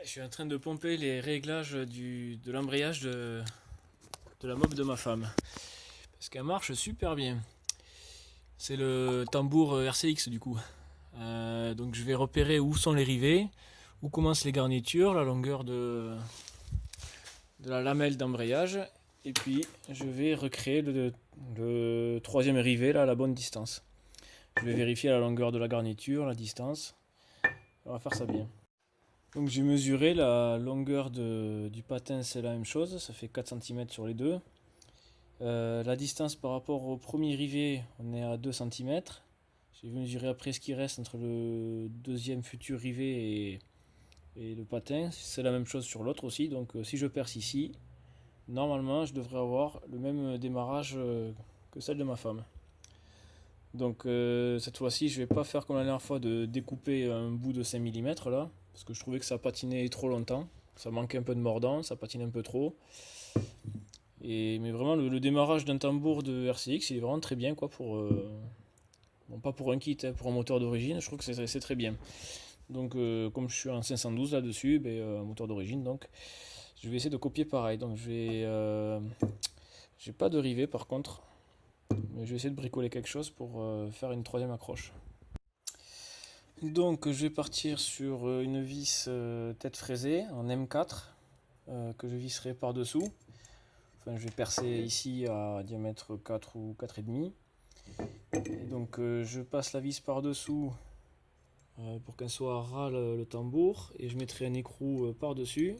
Je suis en train de pomper les réglages de l'embrayage de la mob de ma femme. Parce qu'elle marche super bien. C'est le tambour RCX du coup. Donc je vais repérer où sont les rivets, où commencent les garnitures, la longueur de la lamelle d'embrayage. Et puis je vais recréer le troisième rivet là, à la bonne distance. Je vais vérifier la longueur de la garniture, la distance. On va faire ça bien. Donc j'ai mesuré la longueur du patin, c'est la même chose, ça fait 4 cm sur les deux. La distance par rapport au premier rivet, on est à 2 cm. J'ai mesuré après ce qui reste entre le deuxième futur rivet et le patin. C'est la même chose sur l'autre aussi, donc si je perce ici, normalement je devrais avoir le même démarrage que celle de ma femme. Donc cette fois-ci, je vais pas faire comme la dernière fois de découper un bout de 5 mm là, parce que je trouvais que ça patinait trop longtemps. Ça manquait un peu de mordant, ça patine un peu trop. Mais vraiment, le démarrage d'un tambour de RCX, il est vraiment très bien quoi pour. Bon, pas pour un kit, hein, pour un moteur d'origine, je trouve que c'est très bien. Donc comme je suis en 512 là-dessus, un moteur d'origine, donc je vais essayer de copier pareil. Donc j'ai pas de rivet par contre. Mais je vais essayer de bricoler quelque chose pour faire une troisième accroche. Donc je vais partir sur une vis tête fraisée en M4 que je visserai par dessous. Enfin, je vais percer ici à diamètre 4 ou 4,5. Et donc je passe la vis par dessous pour qu'elle soit à ras le tambour et je mettrai un écrou par dessus.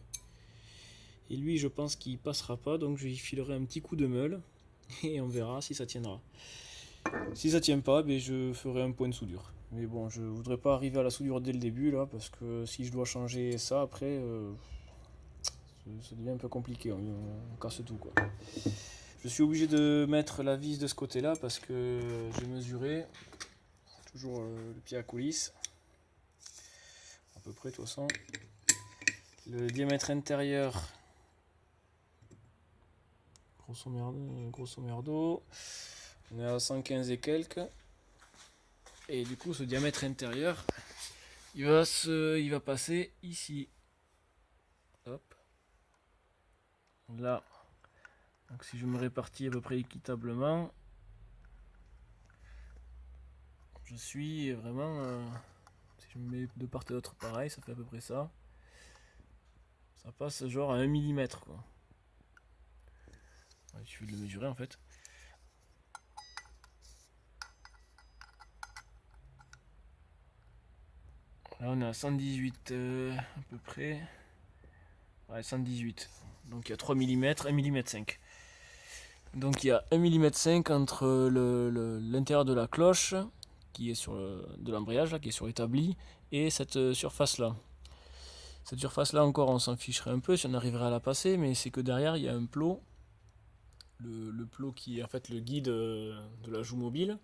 Et lui je pense qu'il passera pas, donc je lui filerai un petit coup de meule et on verra si ça tiendra. Si ça tient pas, je ferai un point de soudure. Mais bon, je voudrais pas arriver à la soudure dès le début là, parce que si je dois changer ça après, ça devient un peu compliqué, on casse tout quoi. Je suis obligé de mettre la vis de ce côté là parce que j'ai mesuré, toujours le pied à coulisse, à peu près de toute façon. Le diamètre intérieur, grosso merdo, on est à 115 et quelques. Et du coup, ce diamètre intérieur, il va passer ici. Hop. Là. Donc si je me répartis à peu près équitablement, je suis vraiment... si je me mets de part et d'autre pareil, ça fait à peu près ça. Ça passe genre à 1 mm quoi. Ouais, il suffit de le mesurer en fait. Là on est à 118 à peu près. Ouais, 118. Donc il y a 3 mm, 1 mm 5. Donc il y a 1 mm 5 entre l'intérieur de la cloche qui est sur de l'embrayage là, qui est sur l'établi, et cette surface là. Cette surface là encore on s'en ficherait un peu si on arriverait à la passer, mais c'est que derrière il y a un plot. Le plot qui est en fait le guide de la joue mobile.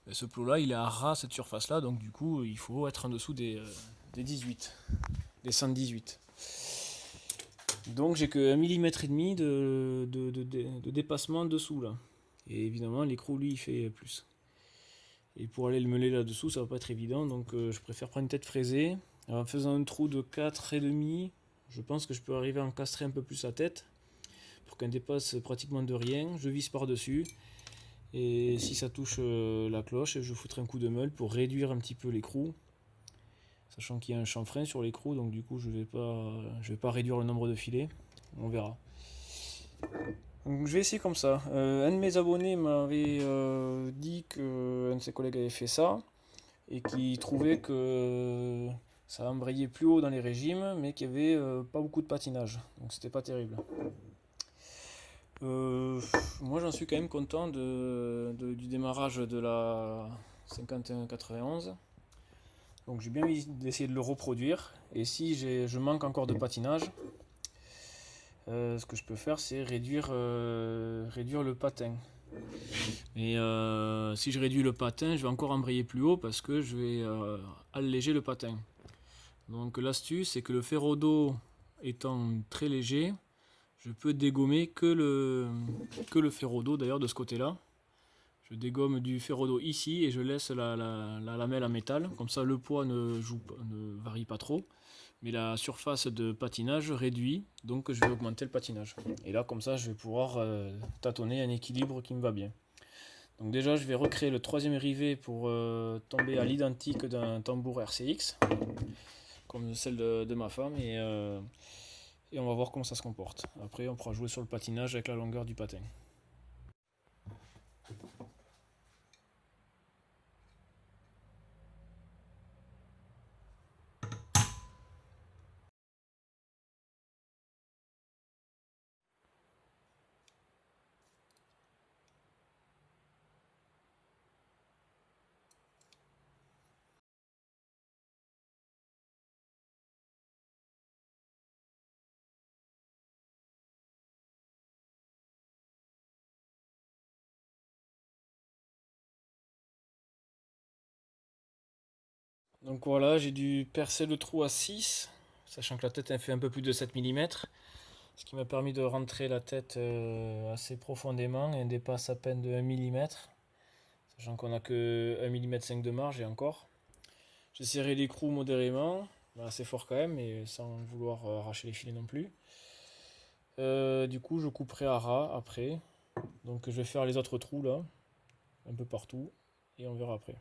Et ce plot là il est à ras cette surface là, donc du coup il faut être en dessous des 18, des 118. Donc j'ai que 1,5 mm de dépassement dessous là. Et évidemment l'écrou lui il fait plus. Et pour aller le meuler là dessous ça va pas être évident, donc je préfère prendre une tête fraisée. Alors, en faisant un trou de 4,5, je pense que je peux arriver à encastrer un peu plus la tête pour qu'elle dépasse pratiquement de rien. Je visse par dessus et si ça touche la cloche, je foutrai un coup de meule pour réduire un petit peu l'écrou. Sachant qu'il y a un chanfrein sur l'écrou, donc du coup je vais pas réduire le nombre de filets, on verra. Donc je vais essayer comme ça. Un de mes abonnés m'avait dit qu'un de ses collègues avait fait ça et qui trouvait que ça embrayait plus haut dans les régimes, mais qu'il n'y avait pas beaucoup de patinage, donc c'était pas terrible. Moi j'en suis quand même content du démarrage de la 51-91. Donc j'ai bien envie d'essayer de le reproduire. Et si je manque encore de patinage, ce que je peux faire c'est réduire le patin. Et si je réduis le patin, je vais encore embrayer plus haut parce que je vais alléger le patin. Donc l'astuce c'est que le ferro-dos étant très léger, je peux dégommer que le ferro-dos d'ailleurs de ce côté-là. Je dégomme du ferro-dos ici et je laisse la lamelle en métal, comme ça le poids ne varie pas trop. mais la surface de patinage réduit, donc je vais augmenter le patinage. Et là, comme ça, je vais pouvoir tâtonner un équilibre qui me va bien. Donc déjà, je vais recréer le troisième rivet pour tomber à l'identique d'un tambour RCX, comme celle de ma femme, et on va voir comment ça se comporte. Après, on pourra jouer sur le patinage avec la longueur du patin. Donc voilà, j'ai dû percer le trou à 6, sachant que la tête elle fait un peu plus de 7 mm, ce qui m'a permis de rentrer la tête assez profondément et elle dépasse à peine de 1 mm, sachant qu'on n'a que 1,5 mm de marge et encore. J'ai serré l'écrou modérément, assez fort quand même, mais sans vouloir arracher les filets non plus. Du coup, je couperai à ras après, donc je vais faire les autres trous là, un peu partout, et on verra après.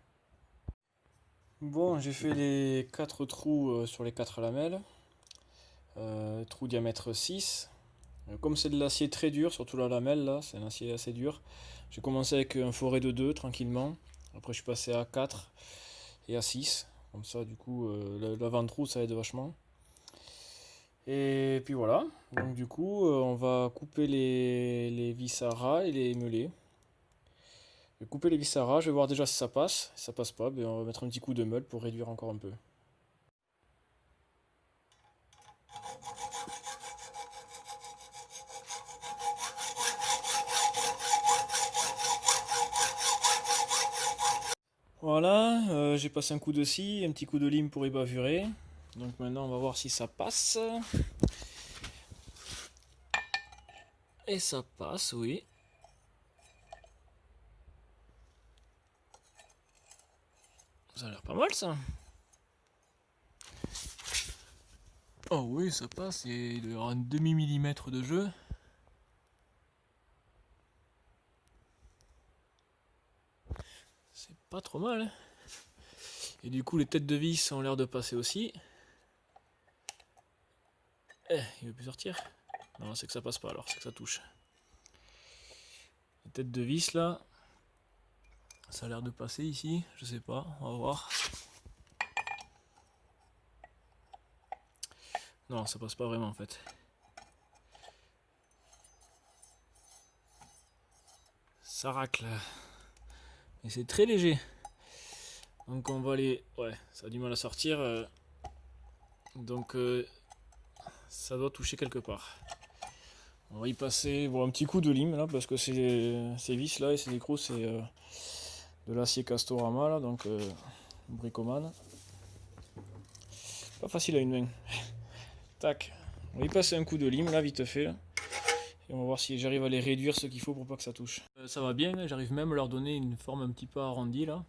Bon, j'ai fait les 4 trous sur les 4 lamelles. Trou diamètre 6. Comme c'est de l'acier très dur, surtout la lamelle là, c'est un acier assez dur. J'ai commencé avec un forêt de 2 tranquillement. Après je suis passé à 4 et à 6. Comme ça du coup l'avant-trou ça aide vachement. Et puis voilà. Donc du coup on va couper les vis à ras et les meulets. Je vais couper les vis à ras, je vais voir déjà si ça passe. Si ça passe pas, ben on va mettre un petit coup de meule pour réduire encore un peu. Voilà, j'ai passé un coup de scie, un petit coup de lime pour ébavurer. Donc maintenant on va voir si ça passe. Et ça passe, oui. Ça a l'air pas mal ça. Oh oui, ça passe, il doit y avoir un demi-millimètre de jeu. C'est pas trop mal. Hein. Et du coup les têtes de vis ont l'air de passer aussi. Il veut plus sortir. Non, c'est que ça passe pas alors, c'est que ça touche. Les têtes de vis là, ça a l'air de passer ici, je sais pas, on va voir. Non, ça passe pas vraiment en fait. Ça racle. Mais c'est très léger. Donc on va aller... Ouais, ça a du mal à sortir. Donc ça doit toucher quelque part. On va y passer bon, un petit coup de lime là, parce que ces vis là et ces écrous c'est de l'acier Castorama là, donc bricoman. Pas facile à une main. Tac. On va y passer un coup de lime là, vite fait. Là. Et on va voir si j'arrive à les réduire ce qu'il faut pour pas que ça touche. Ça va bien, j'arrive même à leur donner une forme un petit peu arrondie là.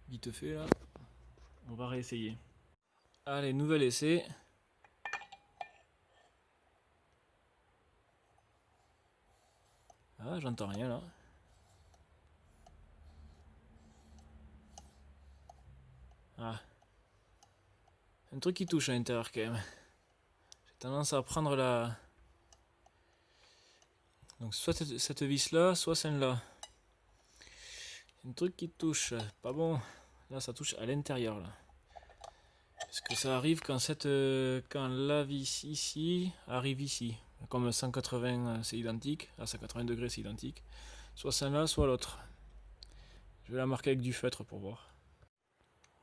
Vite fait là. On va réessayer. Allez, nouvel essai. Ah, j'entends rien là. Ah. Un truc qui touche à l'intérieur quand même. J'ai tendance à prendre la... Donc soit cette vis là, soit celle-là. Un truc qui touche. Pas bon. Là ça touche à l'intérieur là. Est-ce que ça arrive quand quand la vis ici arrive ici. Comme 180 c'est identique. À 180 degrés c'est identique. Soit celle-là, soit l'autre. Je vais la marquer avec du feutre pour voir.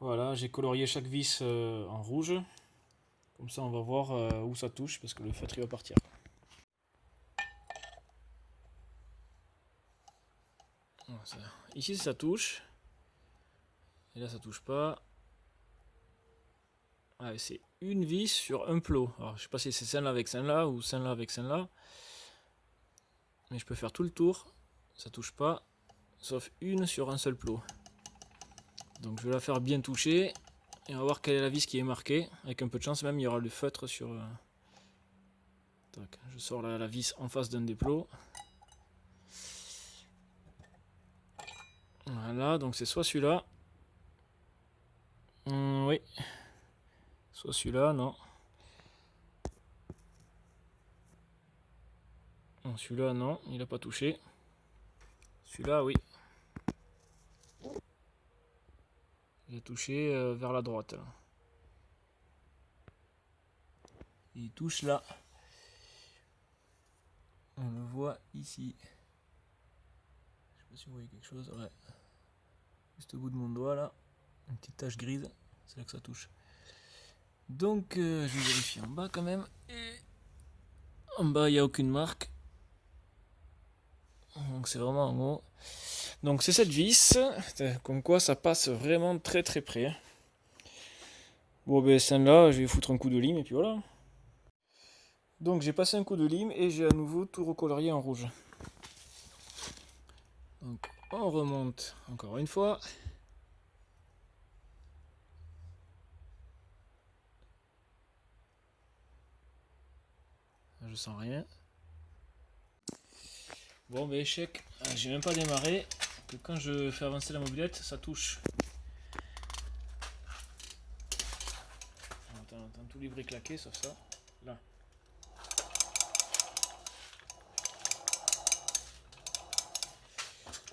Voilà, j'ai colorié chaque vis en rouge. Comme ça on va voir où ça touche parce que le feutre il va partir. Ici ça touche. Et là ça touche pas. Ouais, c'est une vis sur un plot. Alors je sais pas si c'est celle-là avec celle-là ou celle-là avec celle-là. Mais je peux faire tout le tour. Ça touche pas. Sauf une sur un seul plot. Donc je vais la faire bien toucher. Et on va voir quelle est la vis qui est marquée. Avec un peu de chance même, il y aura le feutre sur... Tac, je sors la vis en face d'un des plots. Voilà, donc c'est soit celui-là. Oui. Soit celui-là, non. Non, celui-là, non, il n'a pas touché. Celui-là, oui. Il a touché vers la droite. Là. Il touche là. On le voit ici. Je sais pas si vous voyez quelque chose. Ouais. Juste au bout de mon doigt là. Une petite tache grise. C'est là que ça touche. Donc je vais vérifier en bas quand même. Et en bas il n'y a aucune marque. Donc c'est vraiment en haut. Donc c'est cette vis. Comme quoi ça passe vraiment très très près. Bon ben celle-là je vais foutre un coup de lime et puis voilà. Donc j'ai passé un coup de lime et j'ai à nouveau tout recolorié en rouge. Donc on remonte encore une fois. Je sens rien. Bon ben échec, j'ai même pas démarré. Que quand je fais avancer la mobilette, ça touche. On entend tous les briques claquer sauf ça. Là.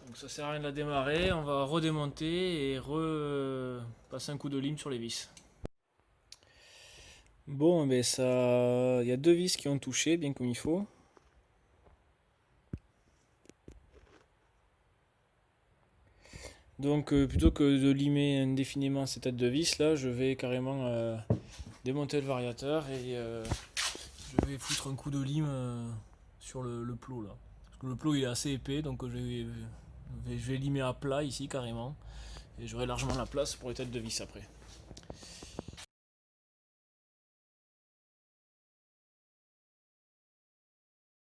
Donc ça sert à rien de la démarrer, on va redémonter et repasser un coup de lime sur les vis. Bon, ben ça, il y a deux vis qui ont touché bien comme il faut. Donc plutôt que de limer indéfiniment ces têtes de vis là, je vais carrément démonter le variateur et je vais foutre un coup de lime sur le plot là. Parce que le plot il est assez épais donc je vais limer à plat ici carrément. Et j'aurai largement la place pour les têtes de vis après.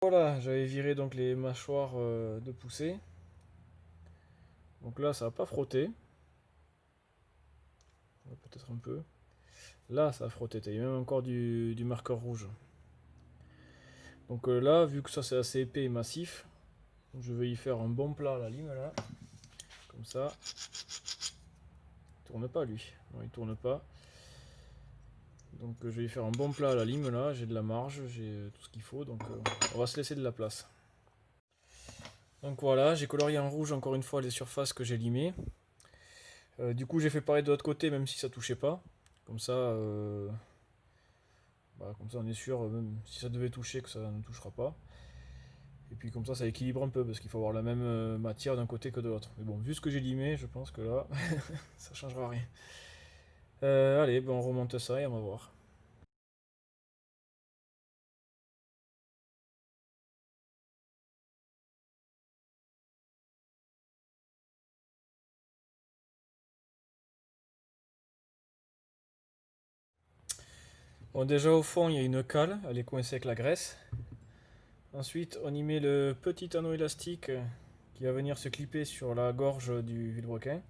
Voilà, j'avais viré donc les mâchoires de poussée. Donc là ça va pas frotter. Peut-être un peu. Là ça a frotté, il y a même encore du marqueur rouge. Donc là, vu que ça c'est assez épais et massif, je vais y faire un bon plat à la lime là. Comme ça. Il tourne pas lui. Non, il tourne pas. Donc je vais y faire un bon plat à la lime là, j'ai de la marge, j'ai tout ce qu'il faut, donc on va se laisser de la place. Donc voilà, j'ai colorié en rouge encore une fois les surfaces que j'ai limées. Du coup j'ai fait pareil de l'autre côté même si ça touchait pas. Comme ça, comme ça on est sûr, même si ça devait toucher, que ça ne touchera pas. Et puis comme ça équilibre un peu parce qu'il faut avoir la même matière d'un côté que de l'autre. Mais bon, vu ce que j'ai limé, je pense que là, ça changera rien. Allez, on remonte ça et on va voir. Bon, déjà au fond, il y a une cale, elle est coincée avec la graisse. Ensuite, on y met le petit anneau élastique qui va venir se clipper sur la gorge du vilebrequin.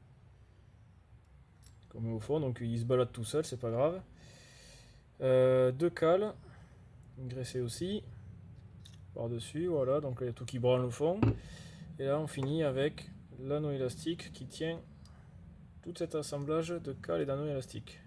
Comme au fond, donc il se balade tout seul, c'est pas grave. Deux cales, graissées aussi, par-dessus, voilà, donc il y a tout qui branle au fond. Et là, on finit avec l'anneau élastique qui tient tout cet assemblage de cales et d'anneaux élastiques.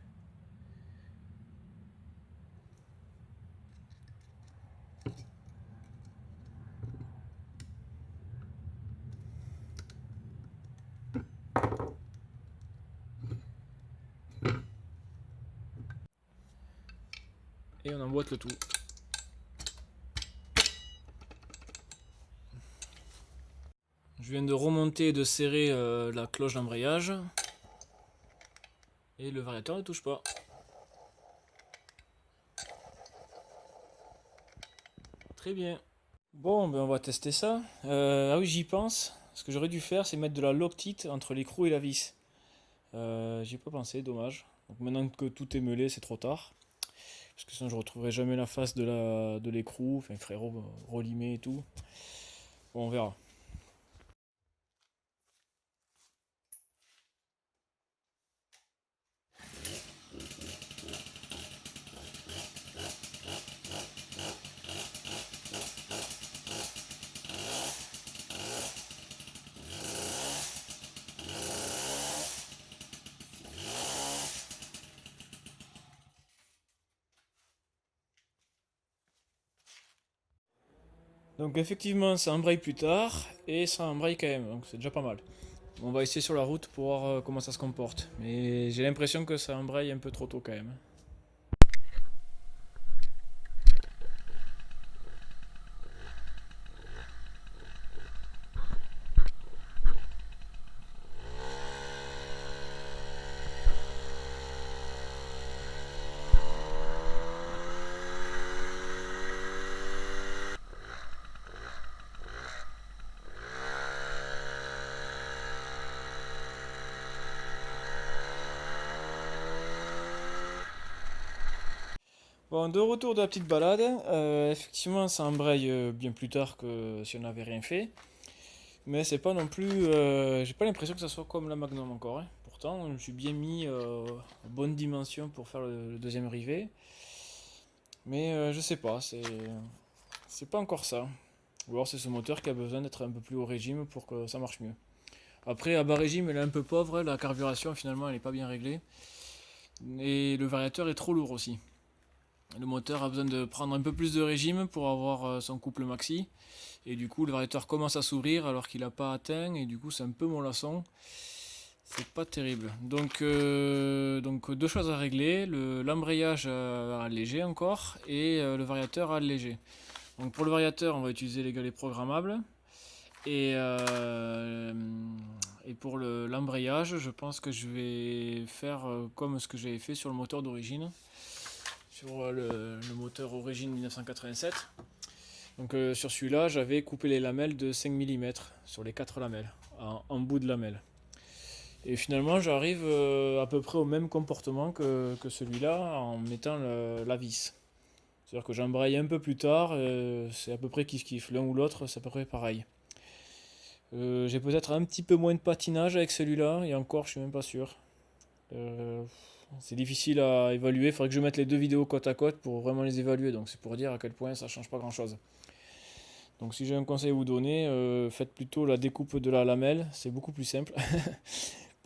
Et on emboîte le tout. Je viens de remonter et de serrer la cloche d'embrayage. Et le variateur ne touche pas. Très bien. Bon, ben on va tester ça. Ah oui, j'y pense. Ce que j'aurais dû faire, c'est mettre de la Loctite entre l'écrou et la vis. J'y ai pas pensé, dommage. Donc maintenant que tout est meulé, c'est trop tard. Parce que sinon je retrouverai jamais la face de l'écrou. Enfin, il faudrait relimer et tout. Bon, on verra. Donc effectivement ça embraye plus tard et ça embraye quand même, donc c'est déjà pas mal. On va essayer sur la route pour voir comment ça se comporte. Mais j'ai l'impression que ça embraye un peu trop tôt quand même. Bon, de retour de la petite balade, effectivement ça embraye bien plus tard que si on n'avait rien fait. Mais c'est pas non plus. J'ai pas l'impression que ça soit comme la Magnum encore, hein. Pourtant, je me suis bien mis en bonne dimension pour faire le deuxième rivet. Mais je sais pas, c'est pas encore ça. Ou alors c'est ce moteur qui a besoin d'être un peu plus haut régime pour que ça marche mieux. Après, à bas régime, elle est un peu pauvre, la carburation finalement elle est pas bien réglée. Et le variateur est trop lourd aussi. Le moteur a besoin de prendre un peu plus de régime pour avoir son couple maxi. Et du coup, le variateur commence à s'ouvrir alors qu'il n'a pas atteint. Et du coup, c'est un peu mollasson. C'est pas terrible. Donc deux choses à régler. L'embrayage à alléger encore. Et le variateur à alléger. Donc pour le variateur, on va utiliser les galets programmables. Et, euh, et pour l'embrayage, je pense que je vais faire comme ce que j'avais fait sur le moteur d'origine. Sur le moteur origine 1987. Donc sur celui-là, j'avais coupé les lamelles de 5 mm sur les 4 lamelles, en bout de lamelle. Et finalement, j'arrive à peu près au même comportement que celui-là en mettant la vis. C'est-à-dire que j'embraye un peu plus tard, c'est à peu près kiff-kiff. L'un ou l'autre, c'est à peu près pareil. J'ai peut-être un petit peu moins de patinage avec celui-là, et encore, je suis même pas sûr. Euh, c'est difficile à évaluer, il faudrait que je mette les deux vidéos côte à côte pour vraiment les évaluer, donc c'est pour dire à quel point ça change pas grand-chose. Donc si j'ai un conseil à vous donner, faites plutôt la découpe de la lamelle, c'est beaucoup plus simple.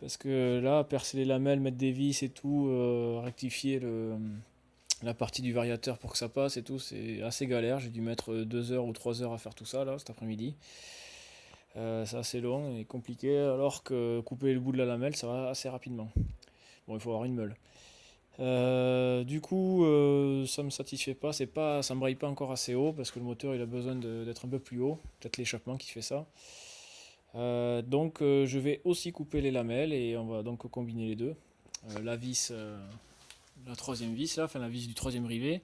Parce que là, percer les lamelles, mettre des vis et tout, rectifier la partie du variateur pour que ça passe et tout, c'est assez galère. J'ai dû mettre 2 heures ou 3 heures à faire tout ça là cet après-midi. C'est assez long et compliqué, alors que couper le bout de la lamelle, ça va assez rapidement. Bon, il faut avoir une meule. Du coup, ça me satisfait pas, ça me braille pas encore assez haut parce que le moteur il a besoin d'être un peu plus haut, peut-être l'échappement qui fait ça. Donc je vais aussi couper les lamelles et on va donc combiner les deux. La vis, la troisième vis là, enfin la vis du troisième rivet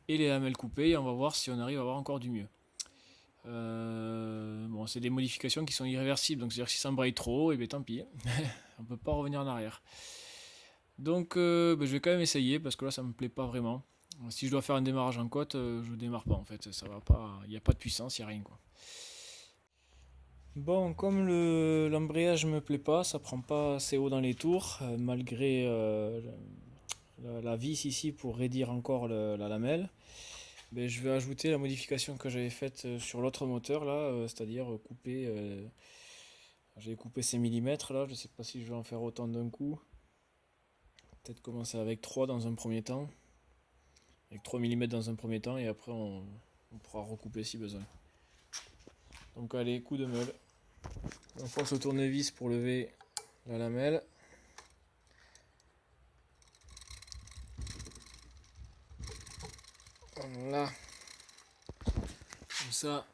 et les lamelles coupées et on va voir si on arrive à avoir encore du mieux. Bon, c'est des modifications qui sont irréversibles, donc c'est-à-dire que si ça embraye trop, et bien tant pis, on peut pas revenir en arrière. Donc je vais quand même essayer parce que là ça me plaît pas vraiment. Si je dois faire un démarrage en côte, je démarre pas en fait, ça va pas, il n'y a pas de puissance, il n'y a rien quoi. Bon, comme l'embrayage me plaît pas, ça prend pas assez haut dans les tours, malgré la vis ici pour raidir encore la lamelle. Ben, je vais ajouter la modification que j'avais faite sur l'autre moteur là, c'est-à-dire couper. J'avais coupé ces millimètres là, je sais pas si je vais en faire autant d'un coup. Peut-être commencer avec 3 dans un premier temps, avec 3 mm dans un premier temps, et après on pourra recouper si besoin. Donc allez, coup de meule. On force le tournevis pour lever la lamelle. Voilà. Comme ça,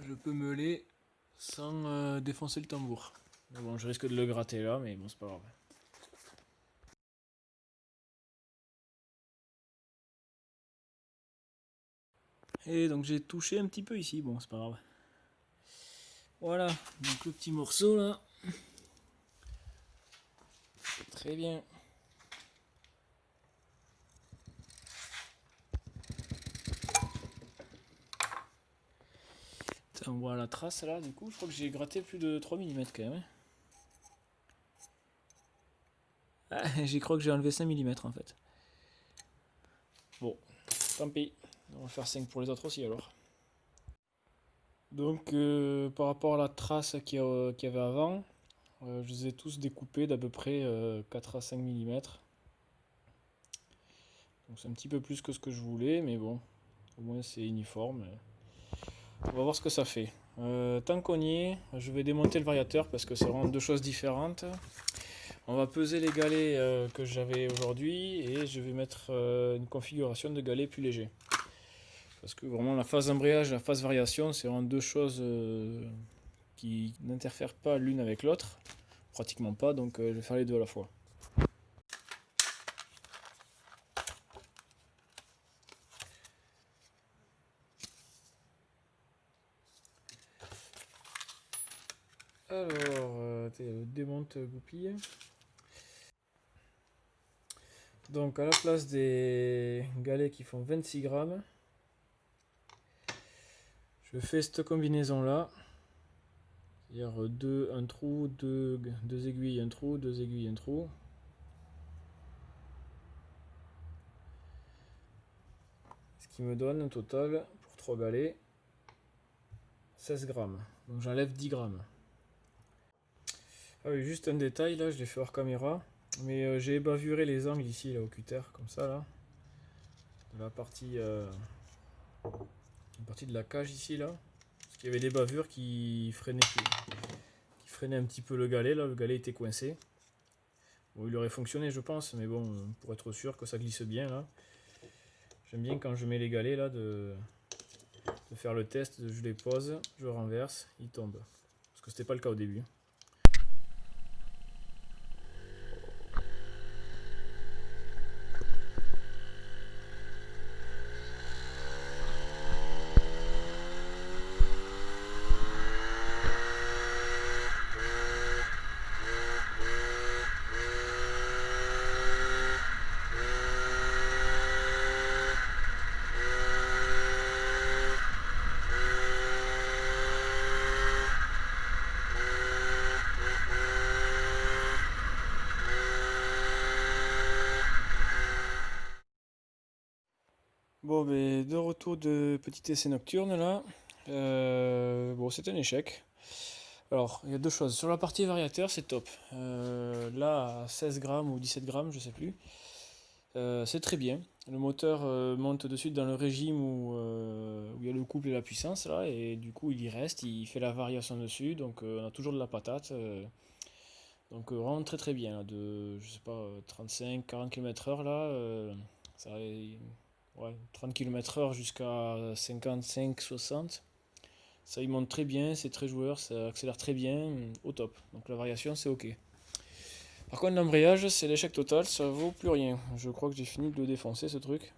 je peux meuler sans défoncer le tambour. Mais bon, je risque de le gratter là, mais bon, c'est pas grave. Et donc j'ai touché un petit peu ici, bon, c'est pas grave. Voilà, donc le petit morceau là. Très bien. On voit la trace là, du coup, je crois que j'ai gratté plus de 3 mm quand même. Ah, j'y crois que j'ai enlevé 5 mm en fait. Bon, tant pis. On va faire 5 pour les autres aussi alors. Donc par rapport à la trace qu'il y avait avant, je les ai tous découpés d'à peu près 4 à 5 mm. Donc c'est un petit peu plus que ce que je voulais, mais bon, au moins c'est uniforme. On va voir ce que ça fait. Tant qu'on y est, je vais démonter le variateur parce que c'est vraiment deux choses différentes. On va peser les galets que j'avais aujourd'hui et je vais mettre une configuration de galets plus léger. Parce que vraiment la phase embrayage et la phase variation, c'est vraiment deux choses qui n'interfèrent pas l'une avec l'autre. Pratiquement pas, donc je vais faire les deux à la fois. Alors, démonte goupille. Donc à la place des galets qui font 26 grammes, je fais cette combinaison là. C'est-à-dire un trou, deux aiguilles, un trou, deux aiguilles, un trou. Ce qui me donne un total pour 3 galets 16 grammes. Donc j'enlève 10 grammes. Ah oui, juste un détail là, je l'ai fait hors caméra. Mais j'ai bavuré les angles ici là au cutter, comme ça là. De la partie, une partie de la cage ici là. Parce qu'il y avait des bavures qui freinaient un petit peu le galet là, le galet était coincé. Bon, il aurait fonctionné je pense, mais bon, pour être sûr que ça glisse bien là. J'aime bien quand je mets les galets là de faire le test, je les pose, je renverse, ils tombent. Parce que c'était pas le cas au début. Bon, ben, de retour de petit essai nocturne là. Bon, c'est un échec. Alors, il y a deux choses. Sur la partie variateur, c'est top. Là, à 16 grammes ou 17 grammes, je sais plus. C'est très bien. Le moteur monte de suite dans le régime où il y a le couple et la puissance là, et du coup il y reste, il fait la variation dessus, donc on a toujours de la patate. Donc vraiment très très bien, là, de je sais pas 35-40 km/h là, ça, ouais, 30 km/h jusqu'à 55-60. Ça il monte très bien, c'est très joueur, ça accélère très bien, au top. Donc la variation c'est ok. Par contre l'embrayage c'est l'échec total, ça vaut plus rien. Je crois que j'ai fini de le défoncer ce truc.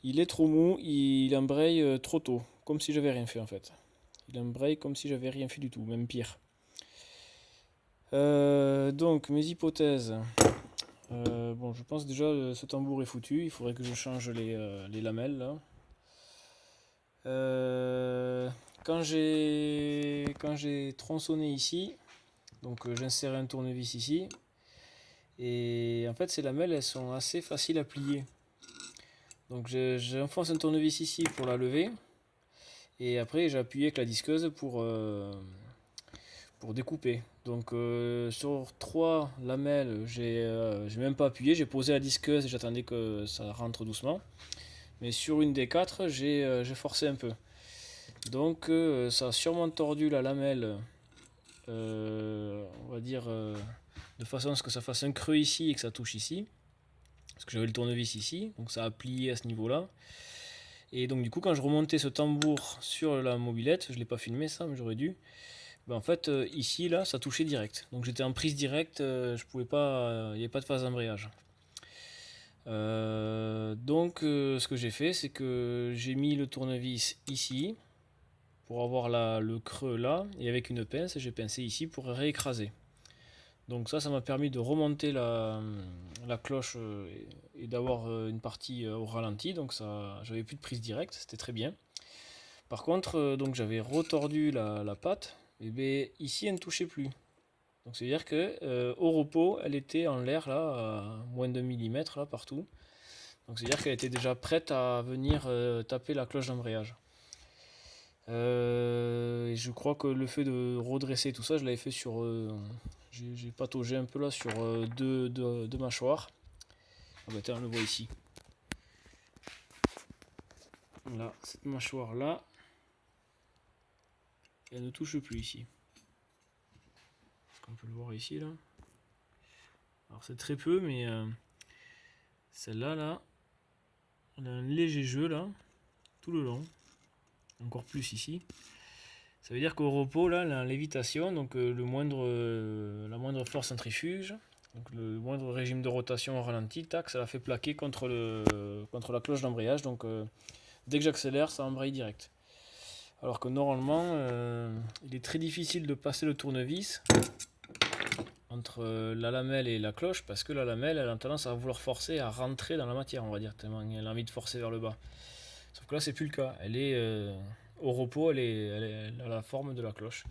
Il est trop mou, il embraye trop tôt, comme si j'avais rien fait en fait. Il embraye comme si j'avais rien fait du tout, même pire. Donc mes hypothèses. Bon, je pense déjà ce tambour est foutu, il faudrait que je change les lamelles là. Quand j'ai tronçonné ici, donc j'insère un tournevis ici, et en fait ces lamelles elles sont assez faciles à plier. Donc j'enfonce un tournevis ici pour la lever, et après j'ai appuyé avec la disqueuse pour découper. Donc sur 3 lamelles, j'ai même pas appuyé, j'ai posé la disqueuse et j'attendais que ça rentre doucement. Mais sur une des 4, j'ai forcé un peu. Donc ça a sûrement tordu la lamelle, on va dire, de façon à ce que ça fasse un creux ici et que ça touche ici. Parce que j'avais le tournevis ici, donc ça a plié à ce niveau-là. Et donc du coup quand je remontais ce tambour sur la mobilette, je ne l'ai pas filmé ça, mais j'aurais dû. Ben, en fait ici là ça touchait direct. Donc j'étais en prise directe, je pouvais pas, il n'y avait pas de phase d'embrayage. Donc ce que j'ai fait c'est que j'ai mis le tournevis ici pour avoir le creux là, et avec une pince j'ai pincé ici pour réécraser. Donc ça m'a permis de remonter la cloche et d'avoir une partie au ralenti, donc ça j'avais plus de prise directe, c'était très bien. Par contre donc j'avais retordu la patte, et bien ici elle ne touchait plus. Donc c'est à dire que au repos elle était en l'air là à moins de millimètre là partout. Donc c'est à dire qu'elle était déjà prête à venir taper la cloche d'embrayage. Et je crois que le fait de redresser tout ça, je l'avais fait sur. J'ai pataugé un peu là sur deux mâchoires. Ah bah tiens, on le voit ici. Là, cette mâchoire là, elle ne touche plus ici. On peut le voir ici là. Alors c'est très peu, mais celle-là là, elle a un léger jeu là, tout le long. Encore plus ici. Ça veut dire qu'au repos là, la lévitation, donc la moindre force centrifuge, donc le moindre régime de rotation au ralenti, tac, ça la fait plaquer contre la cloche d'embrayage. Donc dès que j'accélère, ça embraye direct. Alors que normalement, il est très difficile de passer le tournevis entre la lamelle et la cloche, parce que la lamelle, elle a tendance à vouloir forcer, à rentrer dans la matière, on va dire, tellement elle a envie de forcer vers le bas. Sauf que là, c'est plus le cas. Elle est au repos, elle a la forme de la cloche.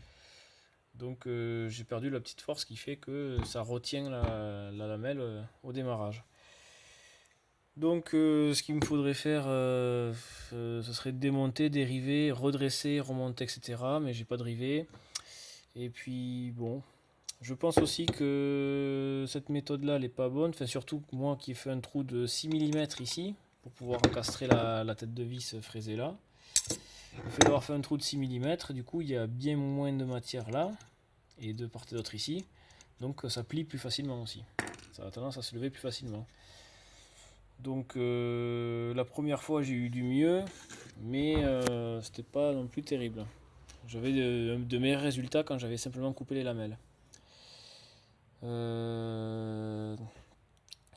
Donc j'ai perdu la petite force qui fait que ça retient la lamelle au démarrage. Donc ce qu'il me faudrait faire, ce serait démonter, dériver, redresser, remonter, etc. Mais j'ai pas de rivet. Et puis bon, je pense aussi que cette méthode là elle est pas bonne. Enfin, surtout moi qui ai fait un trou de 6 mm ici pour pouvoir encastrer la tête de vis fraisée là. Le fait d'avoir fait un trou de 6 mm, du coup il y a bien moins de matière là et de part et d'autre ici. Donc ça plie plus facilement aussi. Ça a tendance à se lever plus facilement. Donc la première fois j'ai eu du mieux, mais c'était pas non plus terrible. J'avais de meilleurs résultats quand j'avais simplement coupé les lamelles.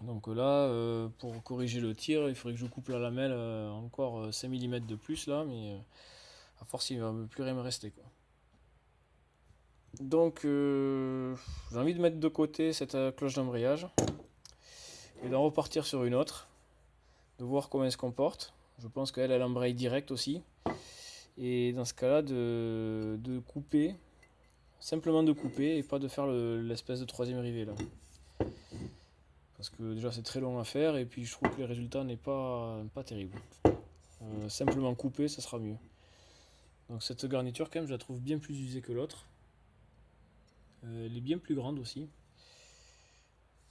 Donc là, pour corriger le tir, il faudrait que je coupe la lamelle encore 5 mm de plus là, mais à force il ne va plus rien me rester, quoi. Donc j'ai envie de mettre de côté cette cloche d'embrayage et d'en repartir sur une autre, de voir comment elle se comporte. Je pense qu'elle embraye direct aussi. Et dans ce cas-là, de couper, simplement de couper et pas de faire l'espèce de troisième rivet là. Parce que déjà c'est très long à faire et puis je trouve que le résultat n'est pas terrible. Simplement couper, ça sera mieux. Donc cette garniture quand même, je la trouve bien plus usée que l'autre. Elle est bien plus grande aussi.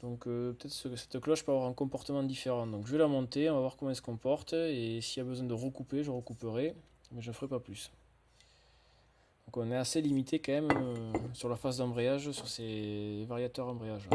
Donc peut-être cette cloche peut avoir un comportement différent. Donc je vais la monter, on va voir comment elle se comporte. Et s'il y a besoin de recouper, je recouperai. Mais je ne ferai pas plus. Donc on est assez limité quand même sur la phase d'embrayage, sur ces variateurs embrayage.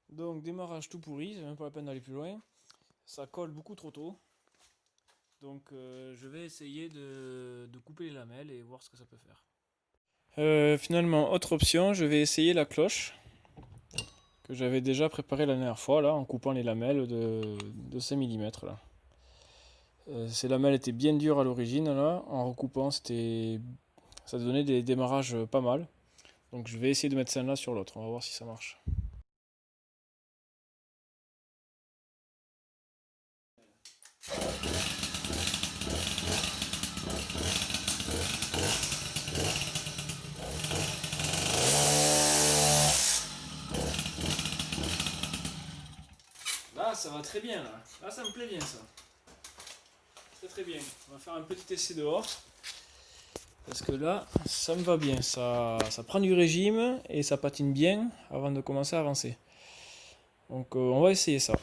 Donc démarrage tout pourri, c'est même pas la peine d'aller plus loin. Ça colle beaucoup trop tôt. Donc je vais essayer de couper les lamelles et voir ce que ça peut faire. Finalement, autre option, je vais essayer la cloche que j'avais déjà préparée la dernière fois là, en coupant les lamelles de 5 mm là. Ces lamelles étaient bien dures à l'origine là, en recoupant ça donnait des démarrages pas mal. Donc je vais essayer de mettre celle-là sur l'autre, on va voir si ça marche. Là ça va très bien là, là ça me plaît bien ça. Très bien, on va faire un petit essai dehors. Parce que là, ça me va bien, ça prend du régime et ça patine bien avant de commencer à avancer. Donc on va essayer ça.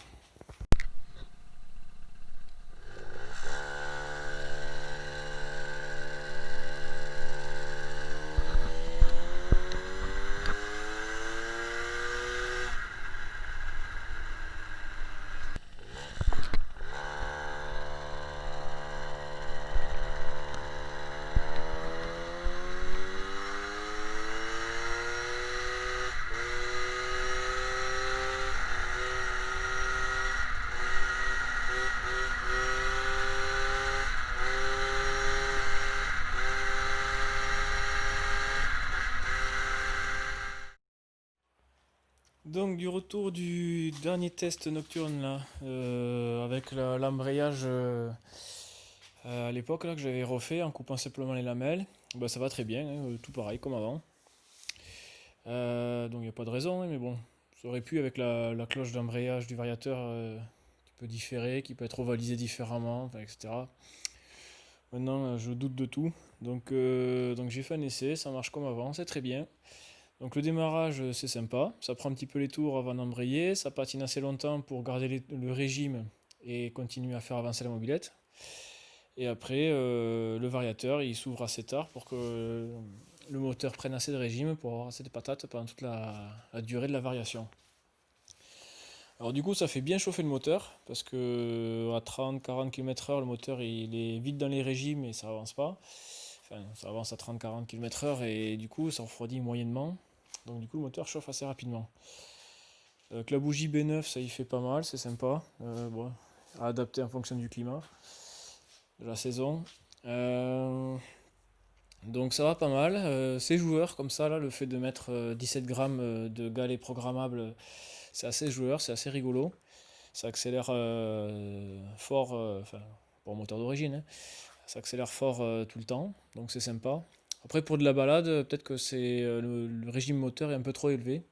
Donc du retour du dernier test nocturne là, avec l'embrayage à l'époque là que j'avais refait en coupant simplement les lamelles, bah, ça va très bien, hein, tout pareil comme avant. Donc il n'y a pas de raison, hein, mais bon, ça aurait pu avec la cloche d'embrayage du variateur qui peut différer, qui peut être ovalisée différemment, enfin, etc. Maintenant je doute de tout, donc j'ai fait un essai, ça marche comme avant, c'est très bien. Donc le démarrage c'est sympa, ça prend un petit peu les tours avant d'embrayer, ça patine assez longtemps pour garder le régime et continuer à faire avancer la mobilette. Et après le variateur il s'ouvre assez tard pour que le moteur prenne assez de régime pour avoir assez de patates pendant toute la durée de la variation. Alors du coup ça fait bien chauffer le moteur parce que à 30-40 km/h le moteur il est vite dans les régimes et ça avance pas. Enfin ça avance à 30-40 km/h et du coup ça refroidit moyennement. Donc du coup le moteur chauffe assez rapidement. Avec la bougie B9 ça y fait pas mal, c'est sympa. Bon, à adapter en fonction du climat, de la saison. Donc ça va pas mal. C'est joueur comme ça là, le fait de mettre 17 grammes de galets programmables, c'est assez joueur, c'est assez rigolo. Ça accélère fort, enfin pour moteur d'origine, hein. Ça accélère fort tout le temps, donc c'est sympa. Après pour de la balade, peut-être que c'est le régime moteur est un peu trop élevé.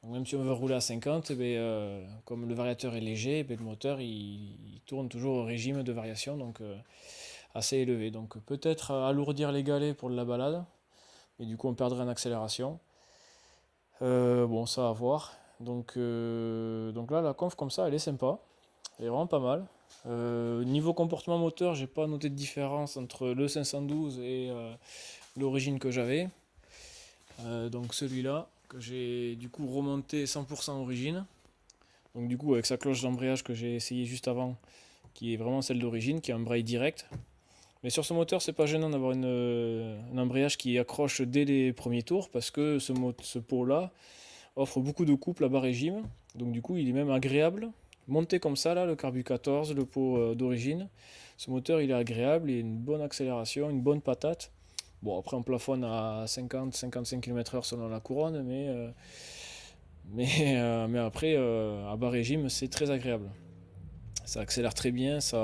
Donc même si on veut rouler à 50, eh ben, comme le variateur est léger, eh ben, le moteur il tourne toujours au régime de variation, donc assez élevé. Donc peut-être alourdir les galets pour de la balade, et du coup on perdrait en accélération. Bon, ça à voir. Donc là, la conf comme ça, elle est sympa. Elle est vraiment pas mal. Niveau comportement moteur, j'ai pas noté de différence entre le 512 et l'origine que j'avais. Donc celui-là, que j'ai du coup remonté 100% origine. Donc du coup avec sa cloche d'embrayage que j'ai essayé juste avant, qui est vraiment celle d'origine, qui embraye direct. Mais sur ce moteur, c'est pas gênant d'avoir un embrayage qui accroche dès les premiers tours parce que ce pot-là offre beaucoup de couples à bas régime. Donc du coup, il est même agréable. Monté comme ça, là, le Carbu 14, le pot d'origine, ce moteur il est agréable, il a une bonne accélération, une bonne patate. Bon, après on plafonne à 50-55 km/h selon la couronne, mais après, à bas régime, c'est très agréable. Ça accélère très bien, c'est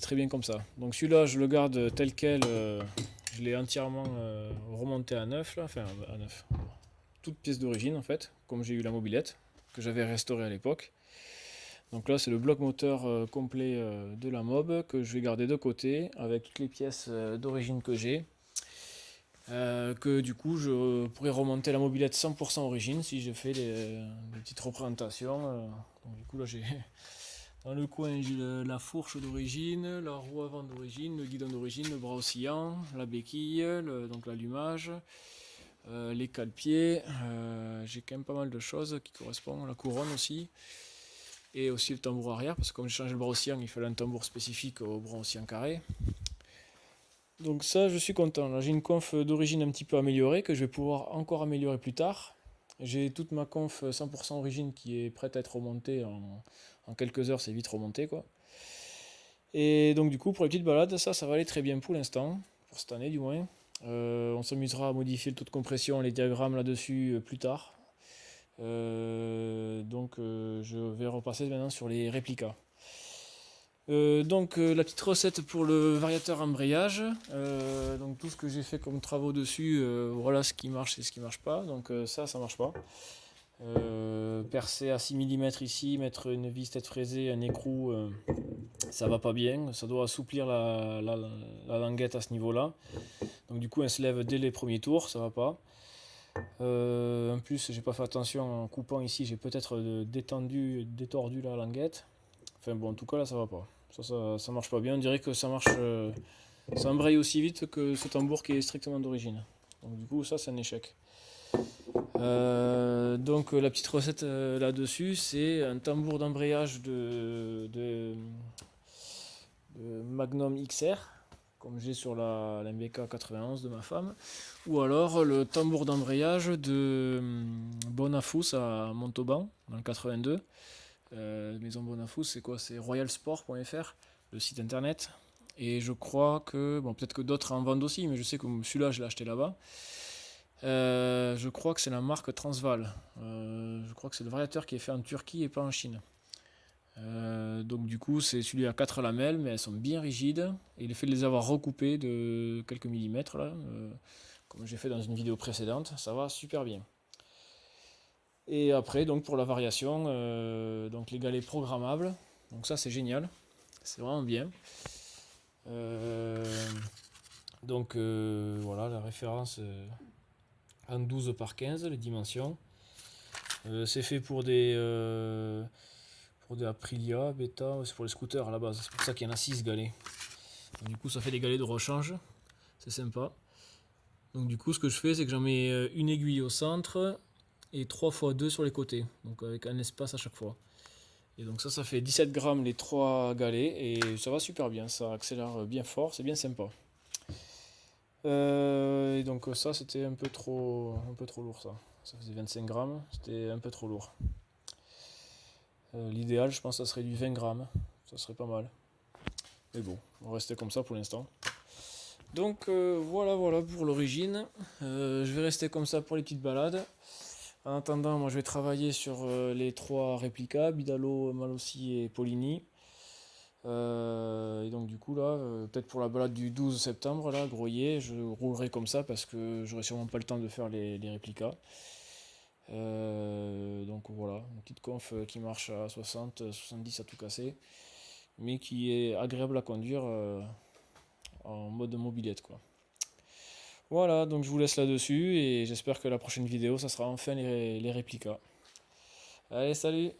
très bien comme ça. Donc celui-là, je le garde tel quel, je l'ai entièrement remonté à neuf, là, enfin à neuf. Toute pièce d'origine en fait, comme j'ai eu la mobilette, que j'avais restaurée à l'époque. Donc là, c'est le bloc moteur complet de la mob que je vais garder de côté avec toutes les pièces d'origine que j'ai. Que du coup, je pourrais remonter la mobilette 100% origine si je fais des petites représentations. Donc, du coup, là, j'ai dans le coin, j'ai la fourche d'origine, la roue avant d'origine, le guidon d'origine, le bras oscillant, la béquille, donc l'allumage. Les cale-pieds, j'ai quand même pas mal de choses qui correspondent, la couronne aussi, et aussi le tambour arrière, parce que comme j'ai changé le bras oscillant, il fallait un tambour spécifique au bras oscillant carré. Donc ça, je suis content. Là, j'ai une conf d'origine un petit peu améliorée, que je vais pouvoir encore améliorer plus tard. J'ai toute ma conf 100% origine qui est prête à être remontée en quelques heures, c'est vite remonté quoi. Et donc du coup, pour les petites balades, ça va aller très bien pour l'instant, pour cette année du moins. On s'amusera à modifier le taux de compression, les diagrammes là-dessus plus tard. Je vais repasser maintenant sur les réplicas. La petite recette pour le variateur embrayage. Donc tout ce que j'ai fait comme travaux dessus, voilà ce qui marche et ce qui marche pas. Donc ça marche pas. Percer à 6 mm ici, mettre une vis tête fraisée, un écrou, ça va pas bien. Ça doit assouplir la languette à ce niveau-là. Donc du coup elle se lève dès les premiers tours, ça va pas. En plus j'ai pas fait attention en coupant ici, j'ai peut-être détordu la languette. Enfin bon en tout cas là ça va pas. Ça marche pas bien, on dirait que ça marche. Ça embraye aussi vite que ce tambour qui est strictement d'origine. Donc du coup ça c'est un échec. La petite recette là-dessus c'est un tambour d'embrayage de Magnum XR comme j'ai sur la MBK 91 de ma femme, ou alors le tambour d'embrayage de Bonafous à Montauban dans le 82. Maison Bonafous, c'est quoi? C'est royalsport.fr, le site internet. Et je crois que, bon, peut-être que d'autres en vendent aussi, mais je sais que celui-là, je l'ai acheté là-bas. Je crois que c'est la marque Transval. Je crois que c'est le variateur qui est fait en Turquie et pas en Chine. Donc du coup c'est celui à 4 lamelles, mais elles sont bien rigides. Et le fait de les avoir recoupées de quelques millimètres là, comme j'ai fait dans une vidéo précédente, ça va super bien. Et après donc pour la variation, donc les galets programmables, donc ça c'est génial, c'est vraiment bien. Voilà la référence en 12 par 15, les dimensions. C'est fait pour des Aprilia, Beta, c'est pour les scooters à la base, c'est pour ça qu'il y en a 6 galets. Donc, du coup ça fait des galets de rechange, c'est sympa. Donc du coup ce que je fais c'est que j'en mets une aiguille au centre et 3 fois 2 sur les côtés, donc avec un espace à chaque fois. Et donc ça fait 17 grammes les 3 galets et ça va super bien, ça accélère bien fort, c'est bien sympa. Et donc ça c'était un peu trop lourd ça. Ça faisait 25 grammes, c'était un peu trop lourd. L'idéal je pense ça serait du 20 grammes, ça serait pas mal. Mais bon, on va rester comme ça pour l'instant. Donc voilà pour l'origine. Je vais rester comme ça pour les petites balades. En attendant, moi je vais travailler sur les 3 réplicas, Bidalo, Malossi et Polini. Et donc du coup là, peut-être pour la balade du 12 septembre, là, Groyer, je roulerai comme ça parce que j'aurai sûrement pas le temps de faire les réplicas. Donc voilà, une petite conf qui marche à 60, 70 à tout casser, mais qui est agréable à conduire en mode mobilette quoi. Voilà, donc je vous laisse là-dessus et j'espère que la prochaine vidéo ça sera enfin les réplicas. Allez, salut!